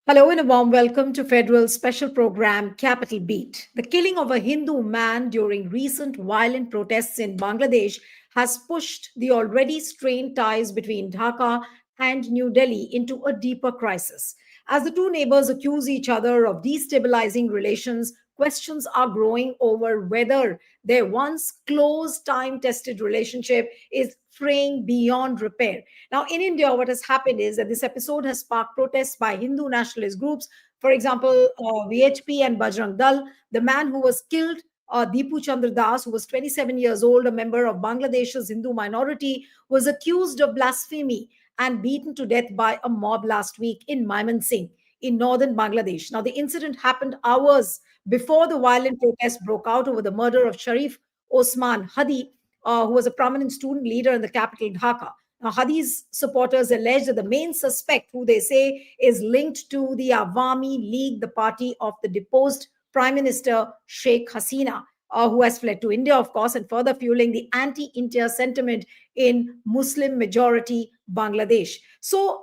Hello and a warm welcome to Federal Special Program Capital Beat. The killing of a Hindu man during recent violent protests in Bangladesh has pushed the already strained ties between Dhaka and New Delhi into a deeper crisis. As the two neighbors accuse each other of destabilizing relations, questions are growing over whether their once close, time tested relationship is fraying beyond repair. Now, in India, what has happened is that this episode has sparked protests by Hindu nationalist groups. For example, VHP and Bajrang Dal. The man who was killed, Dipu Chandra, who was 27 years old, a member of Bangladesh's Hindu minority, was accused of blasphemy and beaten to death by a mob last week in Mymensingh in northern Bangladesh. Now, the incident happened hours before the violent protests broke out over the murder of Sharif Osman Hadi, who was a prominent student leader in the capital, Dhaka. Now, Hadi's supporters allege that the main suspect, who they say is linked to the Awami League, the party of the deposed Prime Minister Sheikh Hasina, who has fled to India, of course, and further fueling the anti India sentiment in Muslim majority Bangladesh. So,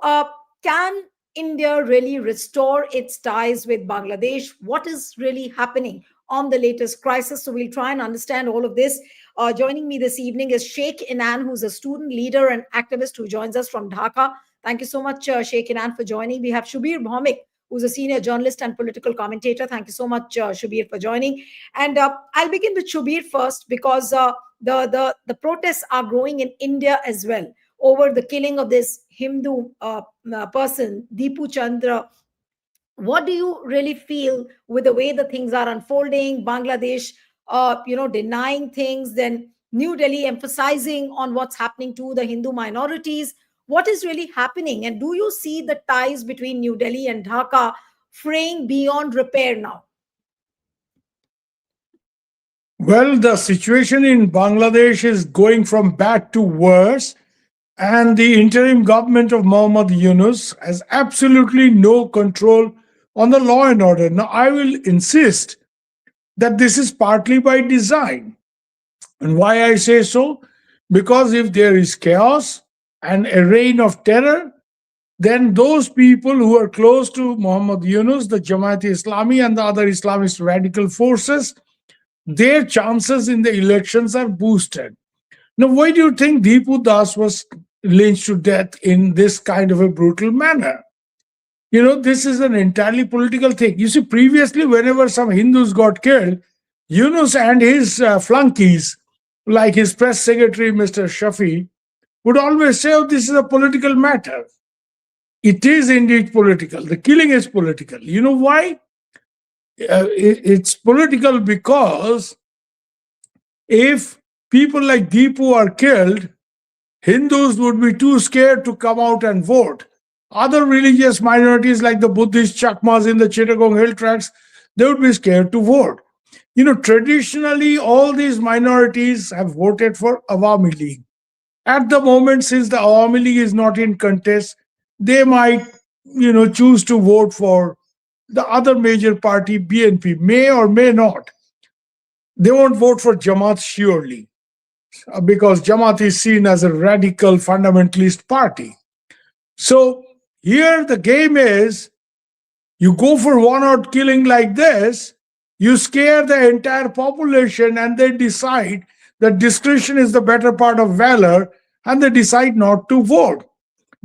can India really restore its ties with Bangladesh? What is really happening on the latest crisis? So, we'll try and understand all of this. Joining me this evening is Sheikh Inan, who's a student leader and activist who joins us from Dhaka. Thank you so much, Sheikh Inan, for joining. We have Shubir Bhaumik, who's a senior journalist and political commentator. Thank you so much, Shubir, for joining. And I'll begin with Shubir first because the protests are growing in India as well over the killing of this Hindu person, Dipu Chandra. What do you really feel with the way the things are unfolding? Bangladesh, denying things, then New Delhi emphasizing on what's happening to the Hindu minorities. What is really happening? And do you see the ties between New Delhi and Dhaka fraying beyond repair now? Well, the situation in Bangladesh is going from bad to worse, and the interim government of Mohammad Yunus has absolutely no control on the law and order. Now, I will insist that this is partly by design. And why I say so? Because if there is chaos and a reign of terror, then those people who are close to Muhammad Yunus, the Jamaat-e-Islami, and the other Islamist radical forces, their chances in the elections are boosted. Now, why do you think Dipu Das was lynched to death in this kind of a brutal manner? This is an entirely political thing. You see, previously, whenever some Hindus got killed, Yunus and his flunkies, like his press secretary, Mr. Shafi, would always say, oh, this is a political matter. It is indeed political. The killing is political. You know why? It's political because if people like Deepu are killed, Hindus would be too scared to come out and vote. Other religious minorities like the Buddhist Chakmas in the Chittagong Hill Tracts, they would be scared to vote. Traditionally, all these minorities have voted for Awami League. At the moment, since the Awami League is not in contest, they might, choose to vote for the other major party, BNP, may or may not. They won't vote for Jamaat surely, because Jamaat is seen as a radical fundamentalist party. So here the game is, you go for one-out killing like this, you scare the entire population and they decide that discretion is the better part of valor and they decide not to vote.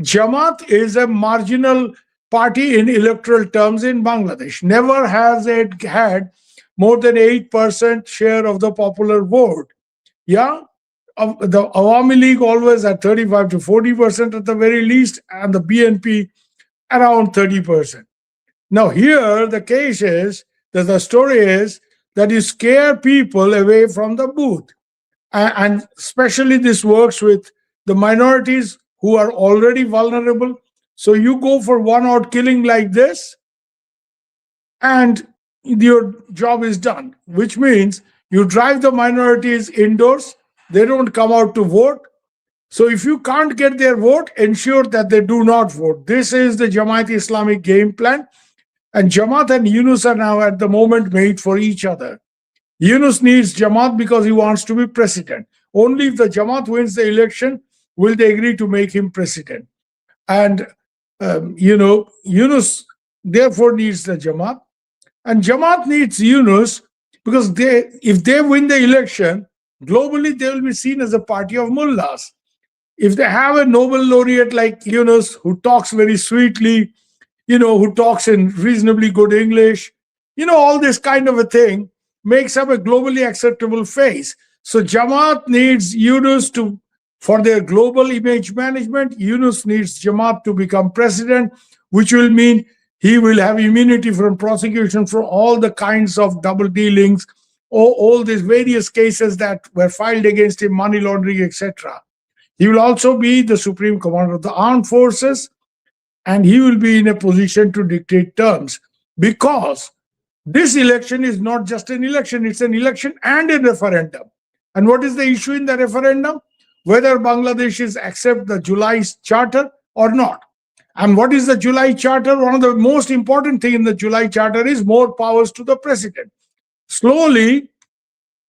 Jamaat is a marginal party in electoral terms in Bangladesh. Never has it had more than 8% share of the popular vote. Yeah, the Awami League always at 35 to 40% at the very least, and the BNP around 30%. Now here the case is that the story is that you scare people away from the booth. And especially this works with the minorities who are already vulnerable. So you go for one-out killing like this, and your job is done, which means you drive the minorities indoors. They don't come out to vote. So if you can't get their vote, ensure that they do not vote. This is the Jamaat Islamic game plan. And Jamaat and Yunus are now at the moment made for each other. Yunus needs Jamaat because he wants to be president. Only if the Jamaat wins the election will they agree to make him president. And, Yunus therefore needs the Jamaat. And Jamaat needs Yunus because if they win the election, globally they will be seen as a party of mullahs. If they have a Nobel laureate like Yunus who talks very sweetly, who talks in reasonably good English, all this kind of a thing makes up a globally acceptable face. So Jamaat needs Yunus for their global image management. Yunus needs Jamaat to become president, which will mean he will have immunity from prosecution for all the kinds of double dealings, or all these various cases that were filed against him, money laundering, etc. He will also be the supreme commander of the armed forces, and he will be in a position to dictate terms, because this election is not just an election, it's an election and a referendum. And what is the issue in the referendum? Whether Bangladeshis accept the July Charter or not. And what is the July Charter? One of the most important things in the July Charter is more powers to the president. Slowly,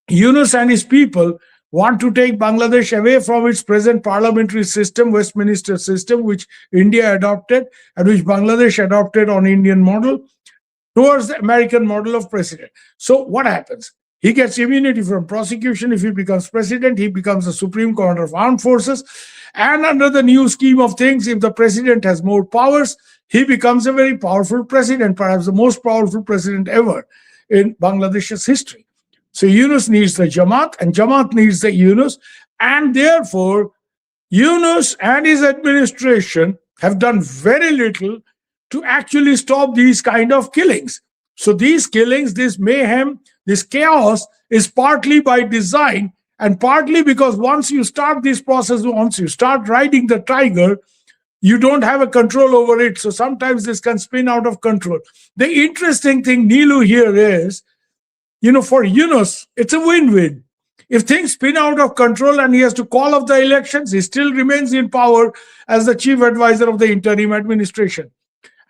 Yunus and his people want to take Bangladesh away from its present parliamentary system, Westminster system, which India adopted and which Bangladesh adopted on Indian model, towards the American model of president. So what happens? He gets immunity from prosecution. If he becomes president, he becomes the supreme commander of armed forces. And under the new scheme of things, if the president has more powers, he becomes a very powerful president, perhaps the most powerful president ever in Bangladesh's history. So Yunus needs the Jamaat, and Jamaat needs the Yunus. And therefore, Yunus and his administration have done very little to actually stop these kind of killings. So these killings, this mayhem, this chaos is partly by design, and partly because once you start this process, once you start riding the tiger, you don't have a control over it. So sometimes this can spin out of control. The interesting thing, Nilu, here is, for Yunus, it's a win-win. If things spin out of control and he has to call off the elections, he still remains in power as the chief advisor of the interim administration.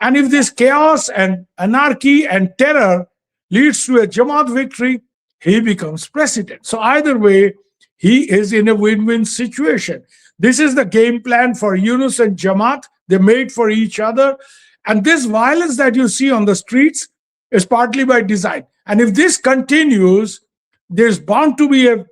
And if this chaos and anarchy and terror leads to a Jamaat victory, he becomes president. So either way, he is in a win-win situation. This is the game plan for Yunus and Jamaat. They made for each other. And this violence that you see on the streets is partly by design. And if this continues, there's bound to be a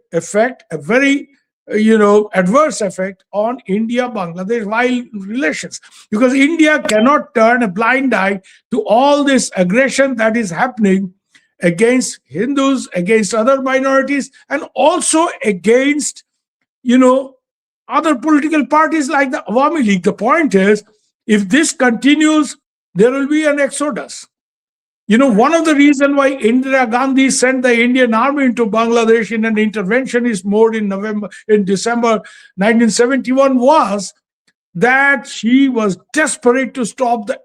very adverse effect on India-Bangladesh relations, because India cannot turn a blind eye to all this aggression that is happening against Hindus, against other minorities, and also against, other political parties like the Awami League. The point is, if this continues, there will be an exodus. One of the reasons why Indira Gandhi sent the Indian army into Bangladesh in an interventionist mode in December 1971 was that she was desperate to stop the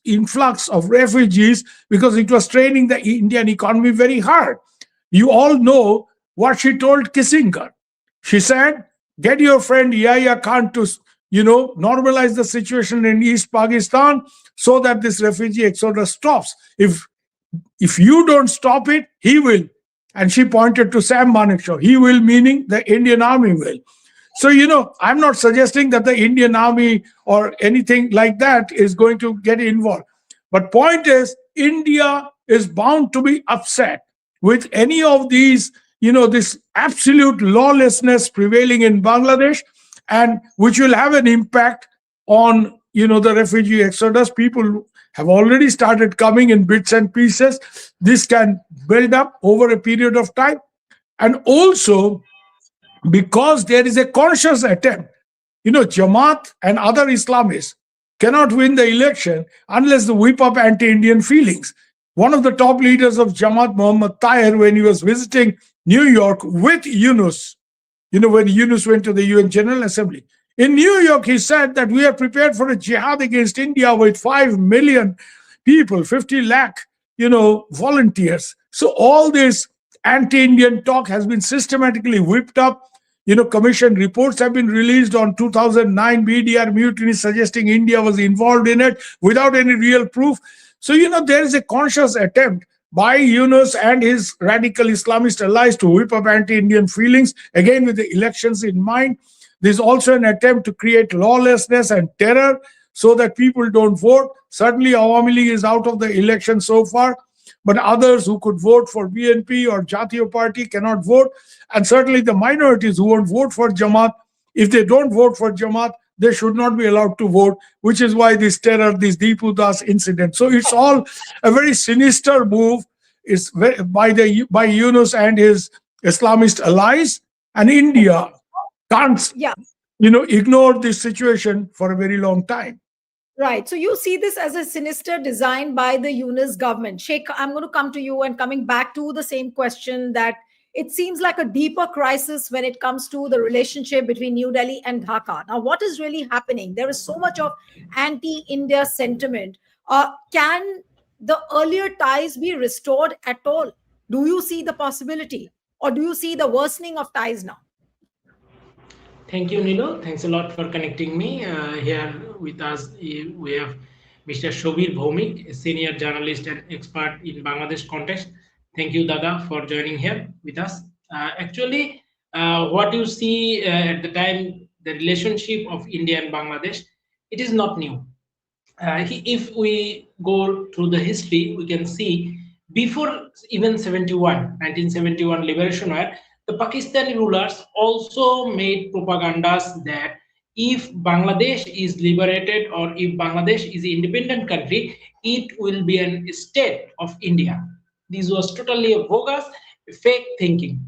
influx of refugees, because it was straining the Indian economy very hard. You all know what she told Kissinger. She said, get your friend Yahya Khan to normalize the situation in East Pakistan so that this refugee exodus stops. If you don't stop it, he will. And she pointed to Sam Manekshaw. He will, meaning the Indian army will. So, I'm not suggesting that the Indian army or anything like that is going to get involved. But point is, India is bound to be upset with any of these, this absolute lawlessness prevailing in Bangladesh, and which will have an impact on, the refugee exodus. People have already started coming in bits and pieces. This can build up over a period of time. And also, because there is a conscious attempt, Jamaat and other Islamists cannot win the election unless they whip up anti-Indian feelings. One of the top leaders of Jamaat, Muhammad Tahir, when he was visiting New York with Yunus, when Yunus went to the UN General Assembly, in New York, he said that we are prepared for a jihad against India with 5 million people, 50 lakh, volunteers. So all this anti-Indian talk has been systematically whipped up. Commission reports have been released on 2009 BDR mutiny suggesting India was involved in it without any real proof. So, there is a conscious attempt by Yunus and his radical Islamist allies to whip up anti-Indian feelings, again with the elections in mind. There's also an attempt to create lawlessness and terror so that people don't vote. Certainly, Awami League is out of the election so far, but others who could vote for BNP or Jatiya Party cannot vote. And certainly, the minorities who won't vote for Jamaat, if they don't vote for Jamaat, they should not be allowed to vote, which is why this terror, this Dipu Das incident. So it's all a very sinister move. It's by Yunus and his Islamist allies, and India can't Yeah. ignore this situation for a very long time. Right. So you see this as a sinister design by the Yunus government. Sheikh, I'm going to come to you and coming back to the same question that it seems like a deeper crisis when it comes to the relationship between New Delhi and Dhaka. Now, what is really happening? There is so much of anti-India sentiment. Can the earlier ties be restored at all? Do you see the possibility? Or do you see the worsening of ties now? Thank you, Nilo. Thanks a lot for connecting me. Here with us, we have Mr. Shobir Bhaumik, a senior journalist and expert in Bangladesh context. Thank you, Dada, for joining here with us. What you see at the time, the relationship of India and Bangladesh, it is not new. If we go through the history, we can see before even 1971 liberation war, the Pakistani rulers also made propagandas that if Bangladesh is liberated or if Bangladesh is an independent country, it will be a state of India. This was totally a bogus, fake thinking.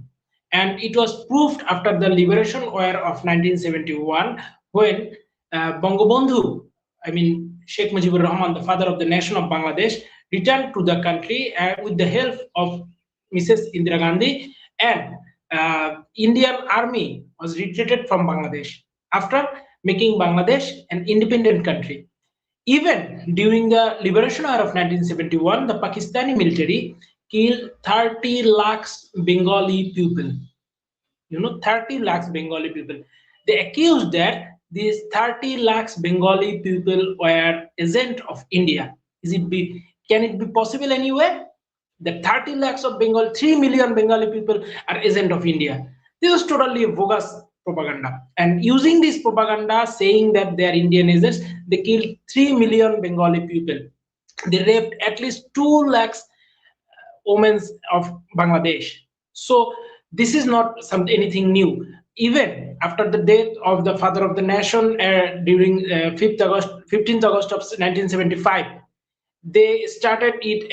And it was proved after the liberation war of 1971 when Bangabandhu, I mean Sheikh Mujibur Rahman, the father of the nation of Bangladesh, returned to the country with the help of Mrs. Indira Gandhi, and Indian army was retreated from Bangladesh after making Bangladesh an independent country. Even during the liberation war of 1971, the Pakistani military killed 30 lakhs Bengali people. 30 lakhs Bengali people. They accused that these 30 lakhs Bengali people were agent of India. Can it be possible anywhere? The 30 lakhs of Bengal, 3 million Bengali people are agent of India. This is totally a bogus propaganda. And using this propaganda, saying that they are Indian agents, they killed 3 million Bengali people. They raped at least 2 lakhs women of Bangladesh. So this is not anything new. Even after the death of the father of the nation during 15th August of 1975, they started it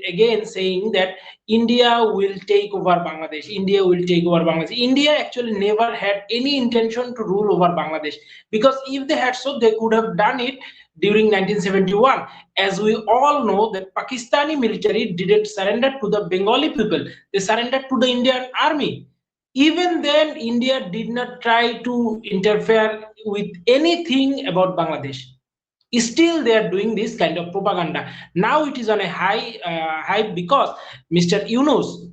again saying that India will take over Bangladesh. India actually never had any intention to rule over Bangladesh, because if they had so, they could have done it during 1971. As we all know, that Pakistani military didn't surrender to the Bengali people, they surrendered to the Indian army. Even then, India did not try to interfere with anything about Bangladesh. Still they are doing this kind of propaganda. Now it is on a high because Mr. Yunus,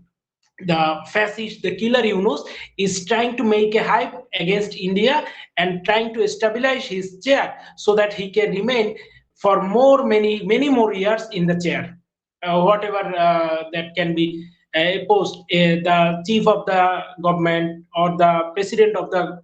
the fascist, the killer Yunus, is trying to make a hype against India and trying to stabilize his chair so that he can remain for many more years in the chair. Whatever that can be a post, the chief of the government or the president of the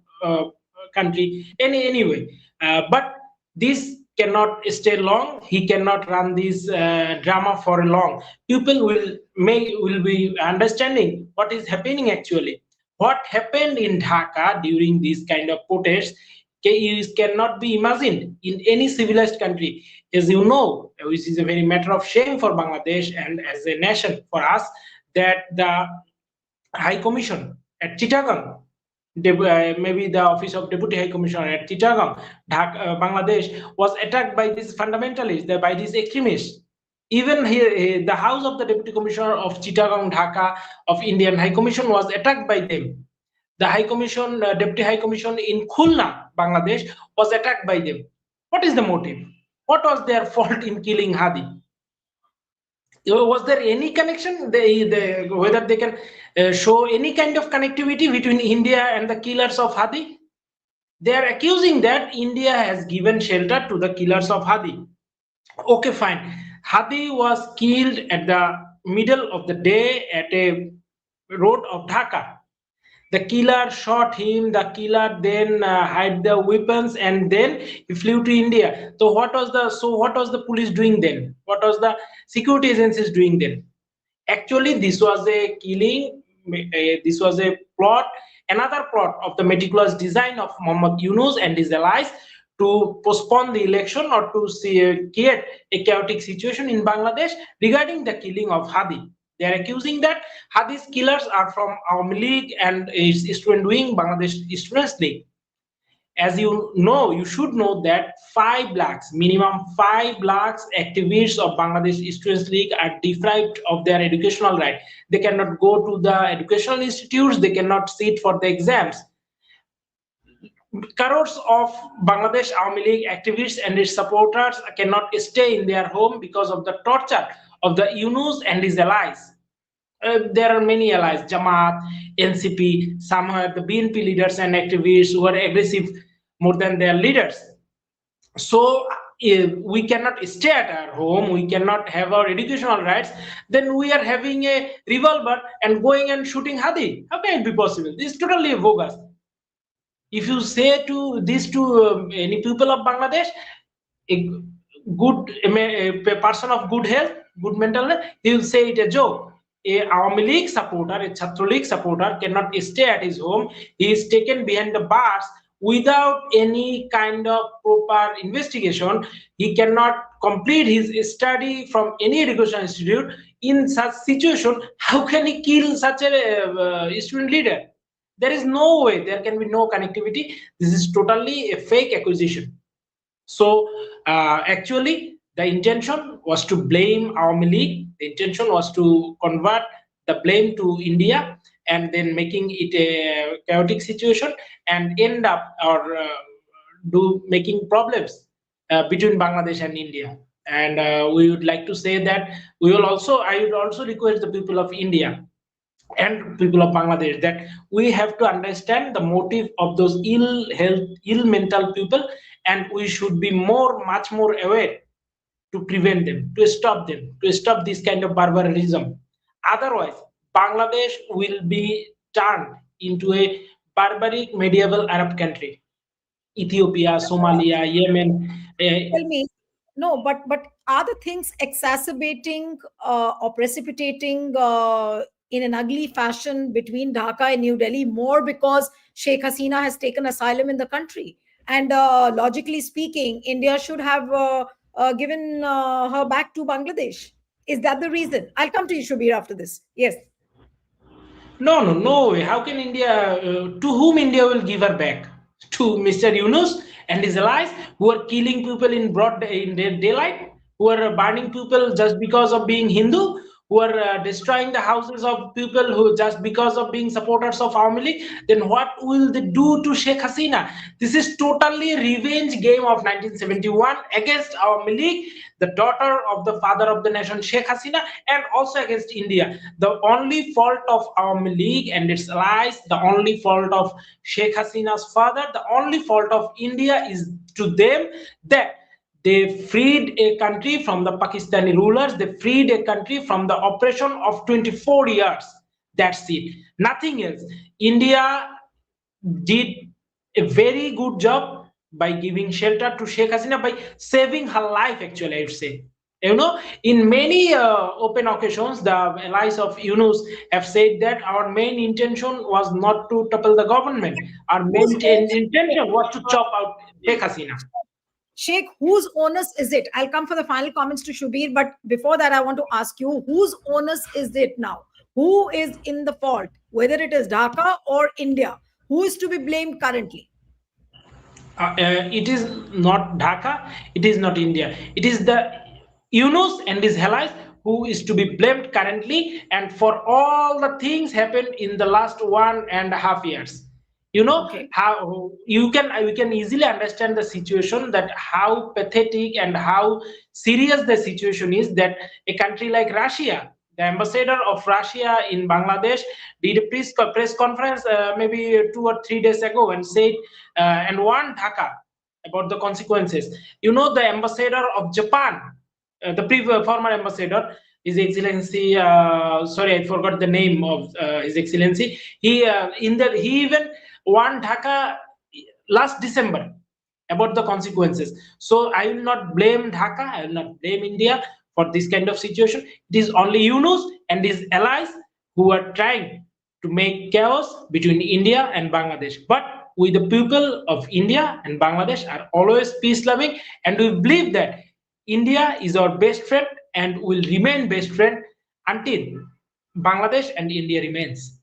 country, anyway. But this cannot stay long. He cannot run this drama for long. People will be understanding what is happening actually. What happened in Dhaka during this kind of protests cannot be imagined in any civilized country. As you know, which is a very matter of shame for Bangladesh and as a nation for us, that the High Commission at Chittagong, maybe the office of Deputy High Commissioner at Chittagong, Bangladesh, was attacked by these fundamentalists, by these extremists. Even here, the house of the Deputy Commissioner of Chittagong, Dhaka, of Indian High Commission was attacked by them. The High Commission, Deputy High Commission in Khulna, Bangladesh, was attacked by them. What is the motive? What was their fault in killing Hadi? Was there any connection? Whether they can show any kind of connectivity between India and the killers of Hadi? They are accusing that India has given shelter to the killers of Hadi. Okay, fine. Hadi was killed at the middle of the day at a road of Dhaka. The killer shot him. The killer then hid the weapons, and then he flew to India. What was the police doing then? What was the security agencies doing then? Actually, this was a killing. This was a plot, another plot of the meticulous design of Muhammad Yunus and his allies to postpone the election or to create a chaotic situation in Bangladesh regarding the killing of Hadi. They are accusing that Hadi's killers are from Awami League and its student wing, Bangladesh Students League. As you know, you should know that 5 lakhs, minimum 5 lakhs activists of Bangladesh Students League are deprived of their educational right. They cannot go to the educational institutes, they cannot sit for the exams. Crores of Bangladesh Awami League activists and its supporters cannot stay in their home because of the torture of the Yunus and his allies. There are many allies, Jamaat, NCP, some are the BNP leaders and activists who are aggressive more than their leaders. So if we cannot stay at our home, we cannot have our educational rights, then we are having a revolver and going and shooting Hadi. How can it be possible? This is totally bogus. If you say to this to any people of Bangladesh, a a person of good health, good mental health, he will say it a joke. A Awami League supporter, a Chhatro League supporter cannot stay at his home. He is taken behind the bars without any kind of proper investigation. He cannot complete his study from any education institute. In such situation, how can he kill such a student leader? There is no way. There can be no connectivity. This is totally a fake accusation. So actually, the intention was to blame Awami League. The intention was to convert the blame to India and then making it a chaotic situation and end up or do making problems between Bangladesh and India. And we would like to say that I would also request the people of India and people of Bangladesh that we have to understand the motive of those ill health, ill mental people, and we should be much more aware to prevent them, to stop this kind of barbarism. Otherwise, Bangladesh will be turned into a barbaric medieval Arab country. Ethiopia, Somalia, Yemen. Tell me, no, but are the things exacerbating or precipitating in an ugly fashion between Dhaka and New Delhi more because Sheikh Hasina has taken asylum in the country? And logically speaking, India should have given her back to Bangladesh. Is that the reason? I'll come to you, Shubir, after this. Yes. No, no, no way. How can India, to whom India will give her back? To Mr. Yunus and his allies who are killing people in broad day, in their daylight, who are burning people just because of being Hindu, who are destroying the houses of people who just because of being supporters of Awami League. Then what will they do to Sheikh Hasina? This is totally revenge game of 1971 against Awami League, the daughter of the father of the nation Sheikh Hasina, and also against India. The only fault of Awami League and its allies, the only fault of Sheikh Hasina's father, the only fault of India is to them that they freed a country from the Pakistani rulers. They freed a country from the oppression of 24 years. That's it. Nothing else. India did a very good job by giving shelter to Sheikh Hasina, by saving her life, actually, I would say. You know, in many open occasions, the allies of Yunus have said that our main intention was not to topple the government. Our main Whose onus is intention it? was to chop out Sheikh Hasina. Sheikh, whose onus is it? I'll come for the final comments to Shubir, but before that, I want to ask you, whose onus is it now? Who is in the fault? Whether it is Dhaka or India, who is to be blamed currently? It is not Dhaka, it is not India. It is the Yunus and his allies who is to be blamed currently, and for all the things happened in the last 1.5 years. You know Okay. how we can easily understand the situation, that how pathetic and how serious the situation is, that a country like Russia, the ambassador of Russia in Bangladesh, did a press conference maybe 2 or 3 days ago and said and warned Dhaka about the consequences. You know, the ambassador of Japan, the former ambassador, His Excellency, sorry, I forgot the name of His Excellency. He even warned Dhaka last December about the consequences. So I will not blame Dhaka, I will not blame India for this kind of situation. It is only Yunus and his allies who are trying to make chaos between India and Bangladesh. But we, the people of India and Bangladesh, are always peace loving, and we believe that India is our best friend and will remain best friend until Bangladesh and India remains.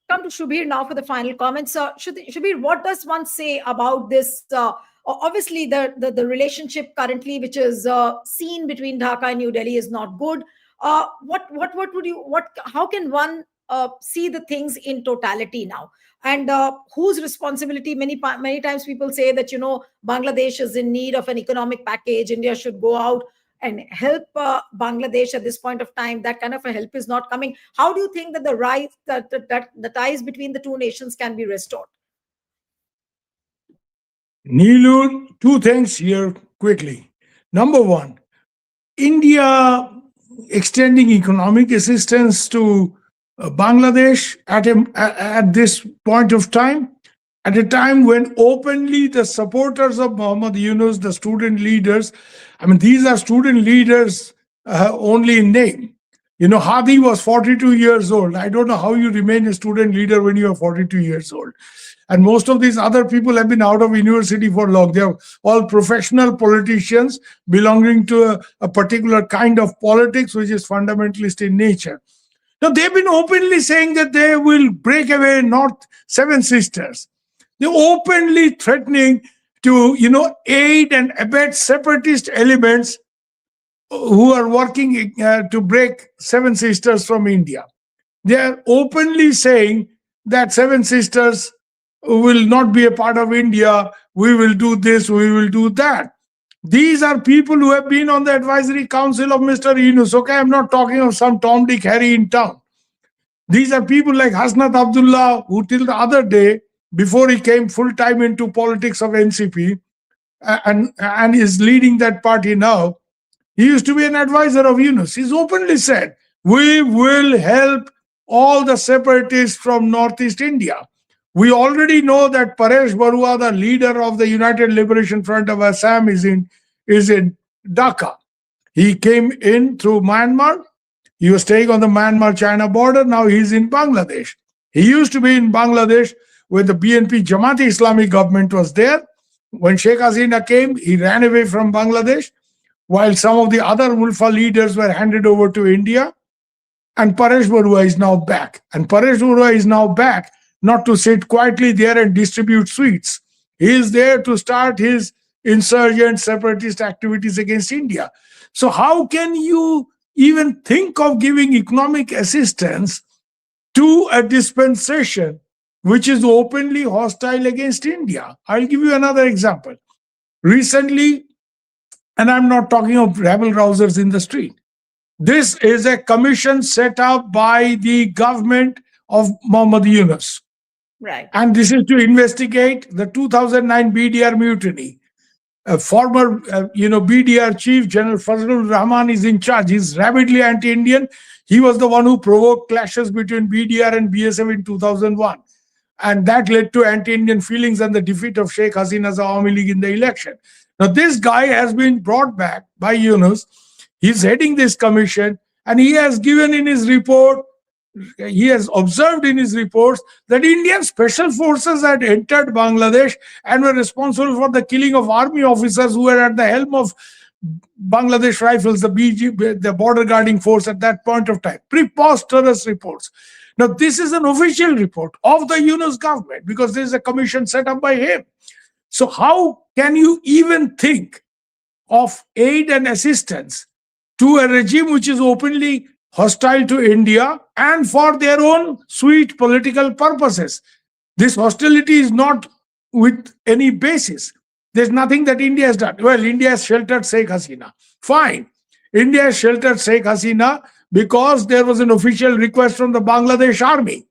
Come to Shubir now for the final comments. Shubir, what does one say about this? Obviously, the relationship currently, which is seen between Dhaka and New Delhi, is not good. What would you what? How can one see the things in totality now? And whose responsibility? Many times people say that Bangladesh is in need of an economic package. India should go out and help Bangladesh at this point of time. That kind of a help is not coming. How do you think that the ties between the two nations can be restored? Neelu, two things here quickly. Number one, India extending economic assistance to Bangladesh at this point of time, at a time when openly the supporters of Muhammad Yunus, the student leaders, I mean, these are student leaders only in name. Hadi was 42 years old. I don't know how you remain a student leader when you are 42 years old. And most of these other people have been out of university for long. They are all professional politicians belonging to a particular kind of politics, which is fundamentalist in nature. Now, they've been openly saying that they will break away North Seven Sisters. They're openly threatening to, aid and abet separatist elements who are working to break Seven Sisters from India. They are openly saying that Seven Sisters will not be a part of India. We will do this, we will do that. These are people who have been on the advisory council of Mr. Yunus. Okay, I'm not talking of some Tom, Dick, Harry in town. These are people like Hasnat Abdullah, who till the other day, before he came full time into politics of NCP and is leading that party now, he used to be an advisor of Yunus. He's openly said, we will help all the separatists from Northeast India. We already know that Paresh Barua, the leader of the United Liberation Front of Assam, is in Dhaka. He came in through Myanmar. He was staying on the Myanmar-China border. Now he's in Bangladesh. He used to be in Bangladesh when the BNP Jamaat Islamic government was there. When Sheikh Hasina came, he ran away from Bangladesh, while some of the other Mulfa leaders were handed over to India. And Paresh Barua is now back. And Paresh Barua is now back not to sit quietly there and distribute sweets. He is there to start his insurgent separatist activities against India. So how can you even think of giving economic assistance to a dispensation which is openly hostile against India? I'll give you another example. Recently, and I'm not talking of rabble rousers in the street, this is a commission set up by the government of Muhammad Yunus. Right. And this is to investigate the 2009 BDR mutiny. A former, BDR chief, General Fazlur Rahman, is in charge. He's rabidly anti-Indian. He was the one who provoked clashes between BDR and BSF in 2001. And that led to anti-Indian feelings and the defeat of Sheikh Hasina's Awami League in the election. Now, this guy has been brought back by Yunus. He's heading this commission, and he has given in his report, he has observed in his reports that Indian special forces had entered Bangladesh and were responsible for the killing of army officers who were at the helm of Bangladesh Rifles, the border guarding force at that point of time. Preposterous reports. Now, this is an official report of the Yunus government because there is a commission set up by him. So how can you even think of aid and assistance to a regime which is openly hostile to India and for their own sweet political purposes? This hostility is not with any basis. There's nothing that India has done. Well, India has sheltered Sheikh Hasina. Fine. India has sheltered Sheikh Hasina because there was an official request from the Bangladesh army.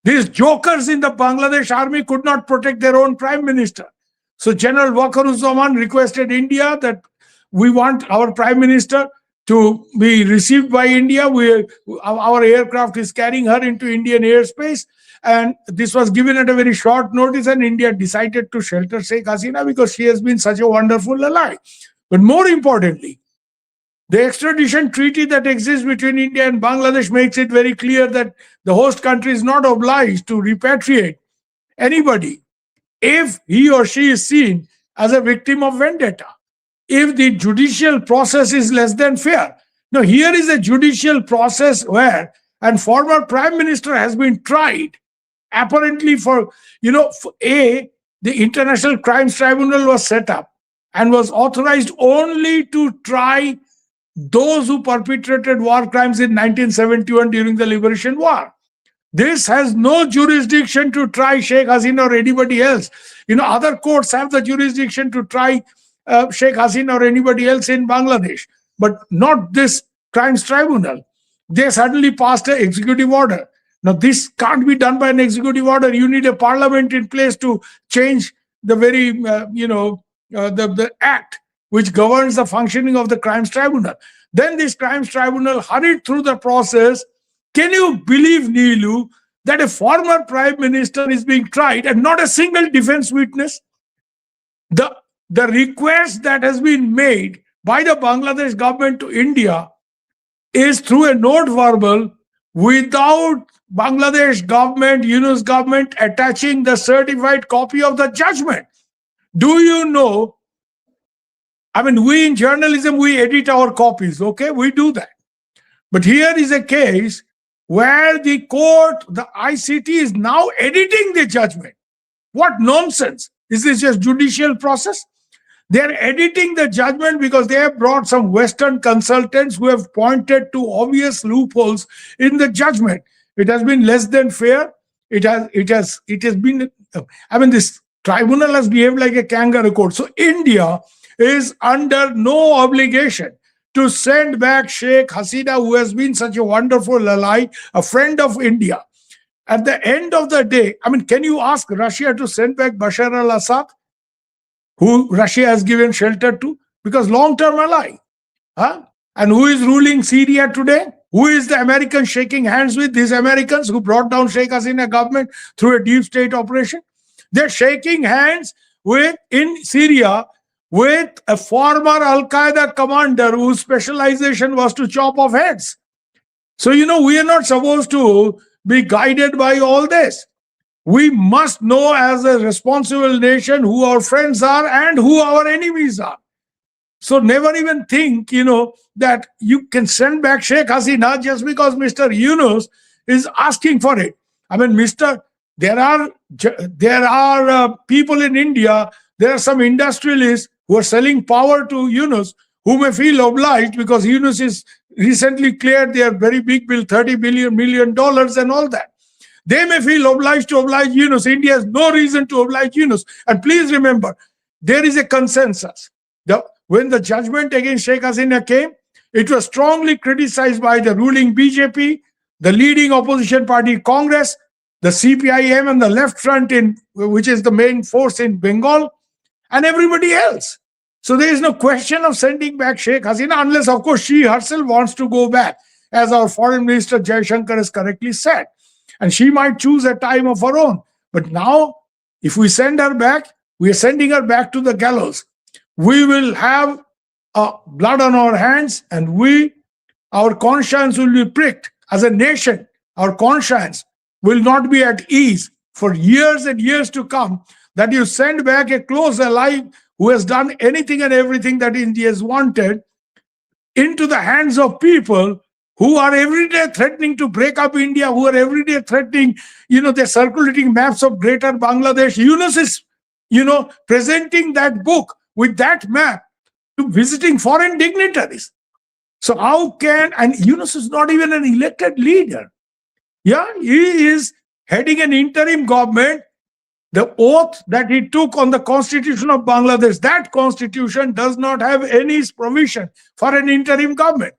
These jokers in the Bangladesh army could not protect their own prime minister. So General Waqaruzzaman requested India that we want our prime minister to be received by India. Our aircraft is carrying her into Indian airspace. And this was given at a very short notice, and India decided to shelter Sheikh Hasina because she has been such a wonderful ally. But more importantly, the extradition treaty that exists between India and Bangladesh makes it very clear that the host country is not obliged to repatriate anybody if he or she is seen as a victim of vendetta, if the judicial process is less than fair. Now, here is a judicial process where a former prime minister has been tried, apparently for, the International Crimes Tribunal was set up and was authorized only to try those who perpetrated war crimes in 1971 during the Liberation War. This has no jurisdiction to try Sheikh Hasina or anybody else. Other courts have the jurisdiction to try Sheikh Hasina or anybody else in Bangladesh, but not this crimes tribunal. They suddenly passed an executive order. Now, this can't be done by an executive order. You need a parliament in place to change the very, the act which governs the functioning of the crimes tribunal. Then this crimes tribunal hurried through the process. Can you believe, Neelu, that a former prime minister is being tried and not a single defense witness? The request that has been made by the Bangladesh government to India is through a note verbal without Bangladesh government, Yunus government attaching the certified copy of the judgment. Do you know? I mean, we in journalism, we edit our copies, okay? We do that. But here is a case where the court, the ICT is now editing the judgment. What nonsense. Is this just judicial process? They're editing the judgment because they have brought some Western consultants who have pointed to obvious loopholes in the judgment. It has been less than fair. It has been, this tribunal has behaved like a kangaroo court. So India is under no obligation to send back Sheikh Hasina, who has been such a wonderful ally, a friend of India. At the end of the day, can you ask Russia to send back Bashar al-Assad, who Russia has given shelter to? Because long-term ally. And who is ruling Syria today? Who is the Americans shaking hands with? These Americans who brought down Sheikh Hasina government through a deep state operation. They're shaking hands in Syria with a former Al-Qaeda commander whose specialization was to chop off heads. So, we are not supposed to be guided by all this. We must know as a responsible nation who our friends are and who our enemies are. So never even think, that you can send back Sheikh Hasina just because Mr. Yunus is asking for it. There are people in India, there are some industrialists who are selling power to Yunus who may feel obliged because Yunus is recently cleared their very big bill, $30 million and all that. They may feel obliged to oblige Yunus. India has no reason to oblige Yunus. And please remember, there is a consensus. When the judgment against Sheikh Hasina came, it was strongly criticized by the ruling BJP, the leading opposition party Congress, the CPIM and the Left Front, which is the main force in Bengal, and everybody else. So there is no question of sending back Sheikh Hasina unless, of course, she herself wants to go back, as our Foreign Minister Jaishankar has correctly said. And she might choose a time of her own. But now, if we send her back, we are sending her back to the gallows. We will have blood on our hands, and our conscience will be pricked. As a nation, our conscience will not be at ease for years and years to come, that you send back a close ally who has done anything and everything that India has wanted into the hands of people who are every day threatening to break up India, who are every day threatening, they're circulating maps of greater Bangladesh. Yunus is, presenting that book with that map to visiting foreign dignitaries. So and Yunus is not even an elected leader. Yeah, he is heading an interim government. The oath that he took on the Constitution of Bangladesh, that Constitution does not have any provision for an interim government.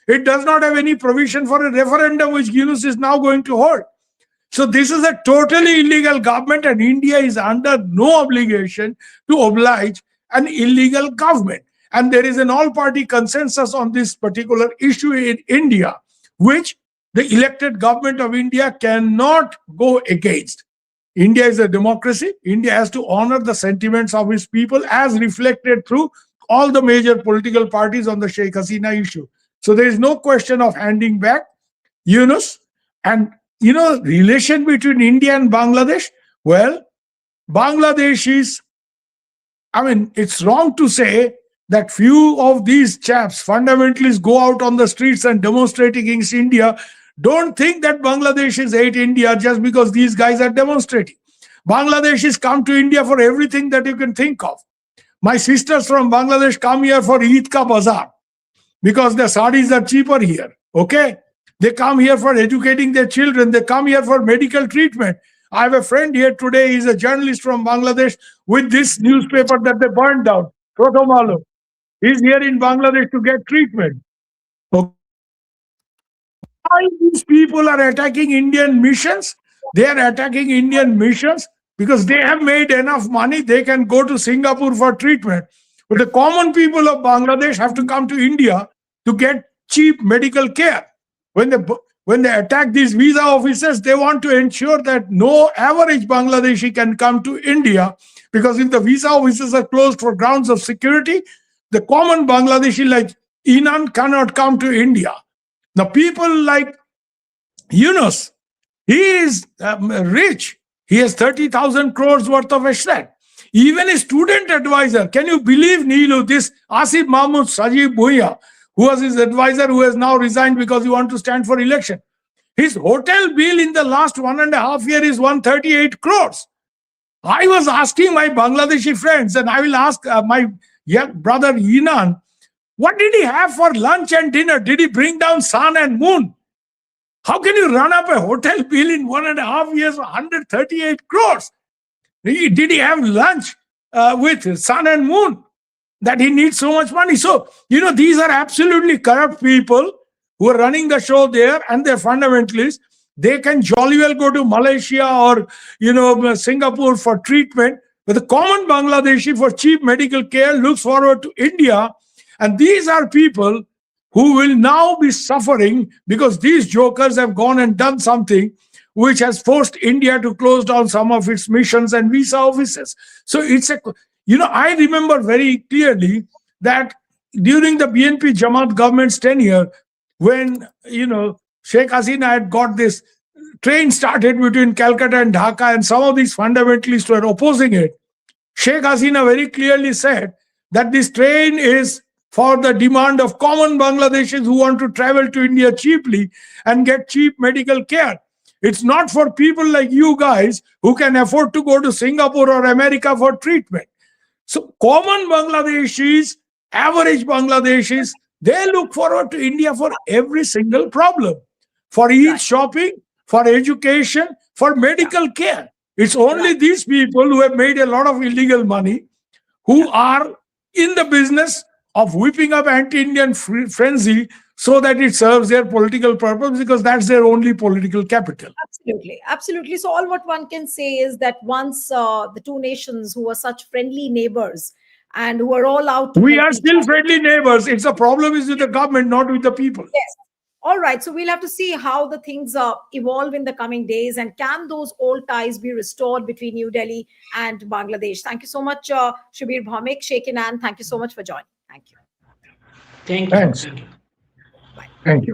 It does not have any provision for a referendum which Yunus is now going to hold. So this is a totally illegal government, and India is under no obligation to oblige an illegal government. and there is an all-party consensus on this particular issue in India, which the elected government of India cannot go against. India is a democracy. India has to honor the sentiments of its people as reflected through all the major political parties on the Sheikh Hasina issue. So there is no question of handing back Yunus. And, relation between India and Bangladesh, well, Bangladesh is, it's wrong to say that few of these chaps, fundamentalists, go out on the streets and demonstrate against India. Don't think that Bangladesh is hate India just because these guys are demonstrating. Bangladesh has come to India for everything that you can think of. My sisters from Bangladesh come here for Eid Ka Bazaar because the sarees are cheaper here. Okay? They come here for educating their children. They come here for medical treatment. I have a friend here today. He's a journalist from Bangladesh with this newspaper that they burned down. Prothom Alo. He's here in Bangladesh to get treatment. Okay. Why these people are attacking Indian missions? They are attacking Indian missions because they have made enough money. They can go to Singapore for treatment. But the common people of Bangladesh have to come to India to get cheap medical care. When they attack these visa officers, they want to ensure that no average Bangladeshi can come to India, because if the visa offices are closed for grounds of security, the common Bangladeshi like Inan cannot come to India. Now, people like Yunus, he is rich. He has 30,000 crores worth of asset. Even a student advisor, can you believe, Neelu, this Asif Mahmood Sajib Bhuiya, who was his advisor, who has now resigned because he wants to stand for election. His hotel bill in the last 1.5 years is 138 crores. I was asking my Bangladeshi friends, and I will ask my young brother Inan, what did he have for lunch and dinner? Did he bring down sun and moon? How can you run up a hotel bill in 1.5 years, 138 crores? Did he have lunch with sun and moon that he needs so much money? So, these are absolutely corrupt people who are running the show there, and they're fundamentalists. They can jolly well go to Malaysia or, Singapore for treatment. But the common Bangladeshi for cheap medical care looks forward to India. And these are people who will now be suffering because these jokers have gone and done something which has forced India to close down some of its missions and visa offices. So I remember very clearly that during the BNP Jamaat government's tenure, when, Sheikh Hasina had got this train started between Calcutta and Dhaka, and some of these fundamentalists were opposing it, Sheikh Hasina very clearly said that this train is for the demand of common Bangladeshis who want to travel to India cheaply and get cheap medical care. It's not for people like you guys who can afford to go to Singapore or America for treatment. So common Bangladeshis, average Bangladeshis, they look forward to India for every single problem. For Eid shopping, for education, for medical care. It's only these people who have made a lot of illegal money who are in the business of whipping up anti-Indian frenzy so that it serves their political purpose, because that's their only political capital. Absolutely. So all what one can say is that once the two nations who were such friendly neighbors and who are all out to we help are each still other. Friendly neighbors. It's a problem is with the government, not with the people. Yes. All right. So we'll have to see how the things evolve in the coming days, and can those old ties be restored between New Delhi and Bangladesh. Thank you so much, Shabir Bhaumik, Sheikh Inan. Thank you so much for joining. Thank you. Thank you. Thanks. Thank you. Thank you.